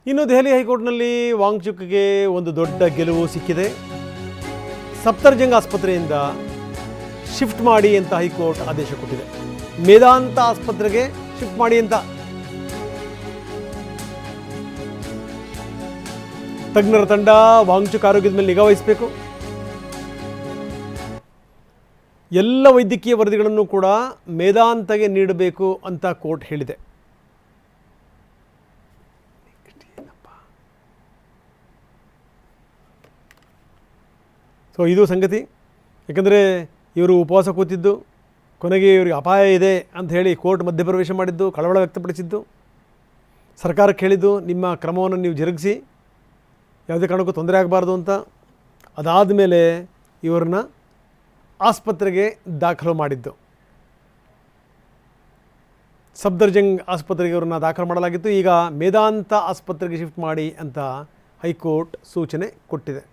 ಇನ್ನು ದೆಹಲಿ ಹೈಕೋರ್ಟ್ನಲ್ಲಿ ವಾಂಗ್ಚುಕ್ಗೆ ಒಂದು ದೊಡ್ಡ ಗೆಲುವು ಸಿಕ್ಕಿದೆ. ಸಫ್ದರ್ಜಂಗ್ ಆಸ್ಪತ್ರೆಯಿಂದ ಶಿಫ್ಟ್ ಮಾಡಿ ಅಂತ ಹೈಕೋರ್ಟ್ ಆದೇಶ ಕೊಟ್ಟಿದೆ. ಮೇದಾಂತ ಆಸ್ಪತ್ರೆಗೆ ಶಿಫ್ಟ್ ಮಾಡಿ ಅಂತ. ತಜ್ಞರ ತಂಡ ವಾಂಗ್ಚುಕ್ ಆರೋಗ್ಯದ ಮೇಲೆ ನಿಗಾ ವಹಿಸಬೇಕು. ಎಲ್ಲ ವೈದ್ಯಕೀಯ ವರದಿಗಳನ್ನು ಕೂಡ ಮೇದಾಂತಗೆ ನೀಡಬೇಕು ಅಂತ ಕೋರ್ಟ್ ಹೇಳಿದೆ. ಸೊ ಇದು ಸಂಗತಿ. ಯಾಕಂದರೆ ಇವರು ಉಪವಾಸ ಕೂತಿದ್ದು, ಕೊನೆಗೆ ಇವರಿಗೆ ಅಪಾಯ ಇದೆ ಅಂತ ಹೇಳಿ ಕೋರ್ಟ್ ಮಧ್ಯಪ್ರವೇಶ ಮಾಡಿದ್ದು, ಕಳವಳ ವ್ಯಕ್ತಪಡಿಸಿದ್ದು, ಸರ್ಕಾರಕ್ಕೆ ಹೇಳಿದ್ದು ನಿಮ್ಮ ಕ್ರಮವನ್ನು ನೀವು ಜರುಗಿಸಿ, ಯಾವುದೇ ಕಾರಣಕ್ಕೂ ತೊಂದರೆ ಆಗಬಾರ್ದು ಅಂತ. ಅದಾದ ಮೇಲೆ ಇವ್ರನ್ನ ಆಸ್ಪತ್ರೆಗೆ ದಾಖಲು ಮಾಡಿದ್ದು. ಸಫ್ದರ್ಜಂಗ್ ಆಸ್ಪತ್ರೆಗೆ ಇವ್ರನ್ನ ದಾಖಲು ಮಾಡಲಾಗಿತ್ತು. ಈಗ ಮೇದಾಂತ ಆಸ್ಪತ್ರೆಗೆ ಶಿಫ್ಟ್ ಮಾಡಿ ಅಂತ ಹೈಕೋರ್ಟ್ ಸೂಚನೆ ಕೊಟ್ಟಿದೆ.